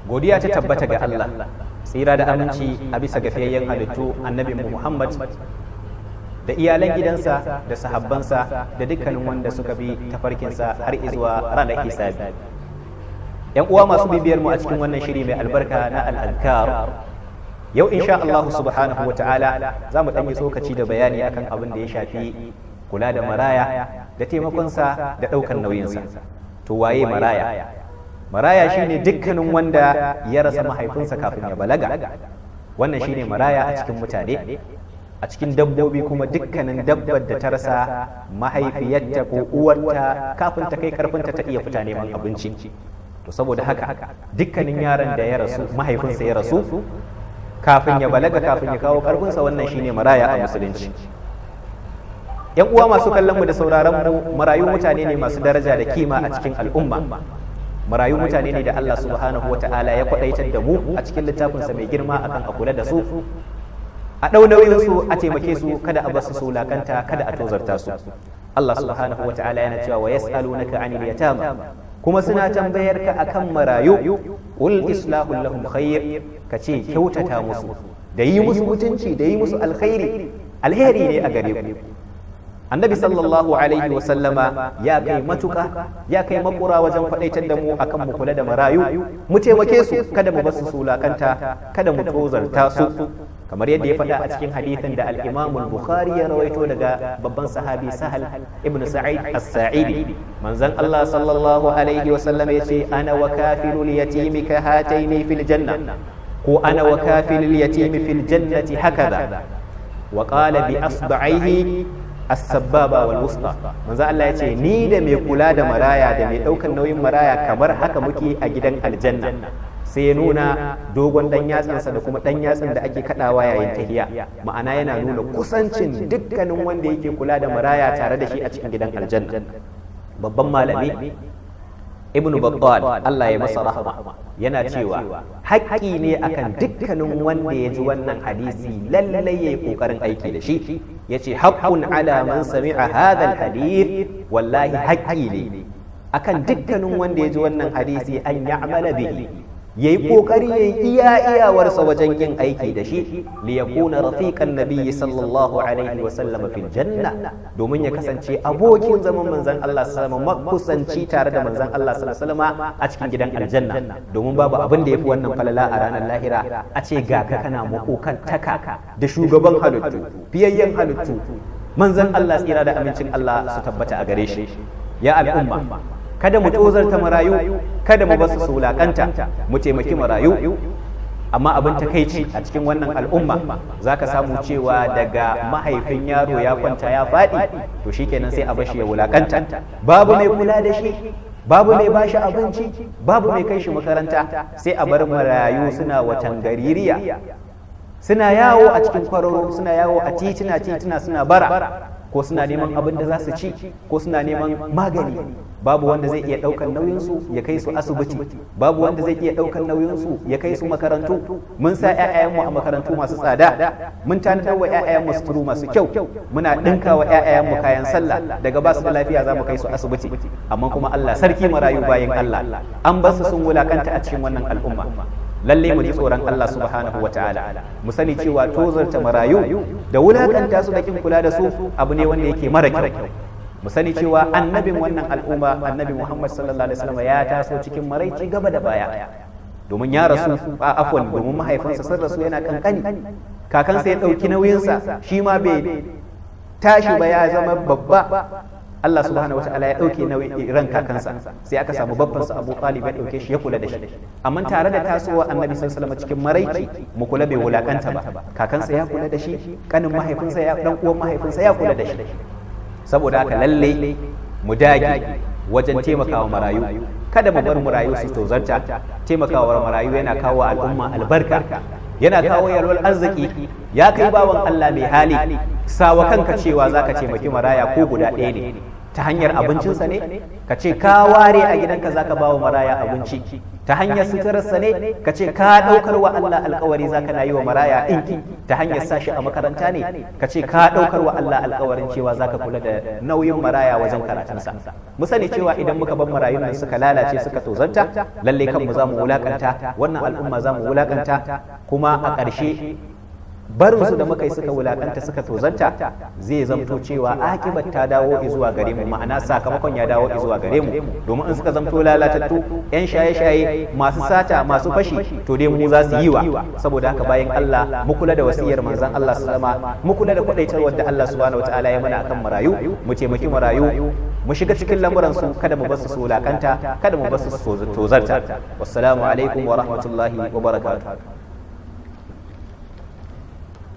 Godiya ta tabbata ga Allah, tsira da aminci a bisa ga fiyayyen halittu annabi Muhammad da iyalan gidansa da sahabbansa da dukkanin wanda suka bi tafarkinsa har izuwa ranar hisabi. Yan uwa masu bibiyar mu a cikin wannan shiri mai albarka na al-adkar, yau insha Allah subhanahu wa ta'ala za mu ɗanyi tsokaci da bayani akan abin da ya shafi kula da maraya da taimakonsa da ɗaukar nauyinsa. To waye maraya? Maraya shine dukkanin wanda ya rasa mahaifinsa kafin ya balaga. Wannan shine maraya a cikin mutane. A cikin dabbobi kuma dukkanin dabbar da ta rasa mahaifiyarta ko uwarta kafin ta kai karfinta ta iya fita neman abinci. To saboda haka dukkanin yaron da ya rasu mahaifinsa ya rasu kafin ya balaga, kafin ya kawo karfinsa, wannan shine maraya a musulunci. Yan uwa masu kallon mu da sauraron mu, marayu mutane ne masu daraja da kima a cikin al'umma. Marayu mutane ne da Allah subhanahu wata'ala ya kwadaitar da mu a cikin littafinsa mai girma akan a kula da su, a ɗau nauyinsu, a taimake su, kada a basu su lakanta, kada a tozarta su. Allah subhanahu wata'ala yana cewa wa yas'alunaka 'anil yatama, kuma suna tambayar ka akan marayu, qul islahu lahum khair, kace kyautata musu da yi musu mutunci da yi musu alheri ne a gare ku. Annabi sallallahu alaihi wa sallama ya kai matuka, ya kai makura wajen faɗaitar da mu akan mu kula da marayu, mu taimake su, kada mu basu sulakanta, kada mu tozarta su, kamar yadda ya faɗa a cikin hadithin da al-Imam al-Bukhari ya rawaito daga babban sahabi Sahal ibn Sa'id as-Sa'idi. Manzon Allah sallallahu alaihi wa sallam yace ana wa kafilul yatimi ka hataini fil janna, ko ana wa kafilul yatimi fil jannati hakadha, wa qala bi asba'ihi as-sababa wal wusta. Manzo Allah yace ni da mai kula da maraya da mai daukan nauyin maraya kamar haka muke a gidan aljanna. Sai ya nuna dogon dan yatsansa da kuma dan yatsan da ake kadawa yayin tahiya, ma'ana yana nuna kusancin dukkanin wanda yake kula da maraya tare da shi a cikin gidan aljanna. Babban malami Ibn Battal, Allah ya masa rahma, yana cewa haƙƙi ne akan dukkanin wanda ya ji wannan hadisi lallai yayi kokarin aiki da shi. Yace haqqun ala man sami'a hadha alhadith, wallahi haƙƙi ne akan dukkanin wanda ya ji wannan hadisi an ya'mala bihi, yayi kokari yayi iyawarsa wajen yin aiki da shi, li yakuna rafiqan nabiyyi sallallahu alaihi wa sallam fil janna, domin ya kasance abokin zaman manzon Allah sallallahu alaihi wasallam, makusanci tare da manzon Allah sallallahu alaihi wasallam a cikin gidan aljanna. Domin babu abin da yafi wannan falala a ranar lahira, a ce ga ka kana makokan taka da shugaban halittu, fiyayyen halittu, manzon Allah, tsira da amincin Allah su tabbata a gare shi. Ya al'umma, kada mu tozarta marayu, kada mu basu su wulakanta, mu taimaki marayu. Amma abin takeici a cikin wannan al'umma zaka samu cewa daga mahaifin yaro ya kwanta ya faɗi, to shikenan sai a bashi ya wulakanta, babu mai kula da shi, babu mai bashi abinci, babu mai kai shi makaranta, sai a bar marayu suna watan gaririya, suna yawo a cikin kwararo, suna yawo a titina suna bara, ko suna neman abin da za su ci, ko suna neman magani. Babu wanda zai iya ɗaukar nauyinsu ya kai su asibiti, babu wanda zai iya ɗaukar nauyinsu ya kai su makarantu. Mun sa 'ya'yayenmu a makarantu masu tsada, mun tanadar wa 'ya'yayenmu suturu masu kyau, muna ɗinka wa 'ya'yayenmu kayan sallah, daga ba su da lafiya za mu kai su asibiti. Amma kuma Allah sarki, marayu bayin Allah an basu sun wulakanta a cikin wannan al'umma. Lalle mu ji tsoron Allah subhanahu wa ta'ala, mu sani cewa tozarta marayu da wulakanta su da kin kula da su abu ne wanda yake mara kyau. Mu sani cewa annabin wannan al'umma, annabi Muhammad sallallahu alaihi wasallam, ya taso cikin maraici gaba da baya, domin ya rasu domin mahaifinsa sun rasu yana kankani, kakansa ya ɗauki nauyinsa, shi ma bai tashi ba, ya zama babba. Allah subhanahu wataala ya ɗauke nauyin ran kakansa, sai aka samu babbansa Abu Talib ya ɗauke shi, ya kula da shi. Amma tare da tasowa annabi sallallahu alaihi wasallam cikin maraici, mu kula bai wulakanta ba, kakansa ya kula da shi, kanin mahaifinsa ya, dan uwan mahaifinsa ya kula da shi. Saboda haka lalle mu dage wajen taimakawa marayu, kada mu bar marayu su tozarta. Taimakawa marayu yana kawo al'umma albarka, yana kawo yalwar arziki. Ya kai bawan Allah mai hali, sawa kanka cewa zaka taimaki maraya ko guda ɗaya ne, ta hanyar abincinsa ne ka ce ka ware a gidanka zaka ba wa maraya abinci, ta hanyar suturarsa ne ka ce ka ɗaukar wa Allah alkawari zaka na yi wa maraya ɗinki, ta hanyar sashi a makaranta ne ka ce ka ɗaukar wa Allah alkawarin cewa zaka kula da nauyin maraya wajen karatunsa. Mu sani cewa idan muka bar marayun nan suka lalace suka tozarta, lalle kanmu za mu wulakanta, wannan al'umma za mu wulakanta, kuma a ƙarshe barinsu da muka yi suka wulakanta suka tozanta zai zamto cewa akibar ta dawo zuwa gare mu, ma'ana sakamakon ya dawo zuwa gare mu, domin in suka zamto lalatattu yan shaye-shaye masu sata masu fashi to dai mu za su yi wa. Saboda haka bayan Allah mu kula da wasiyar manzon Allah sallama, mu kula da kwadaitarwar da Allah subhanahu wataala ya mana akan marayu, mu taimaki marayu, mu shiga cikin lamuran su, kada mu bar su wulakanta, kada mu bar su tozarta. Wassalamu alaikum wa rahmatullahi wa barakatuh.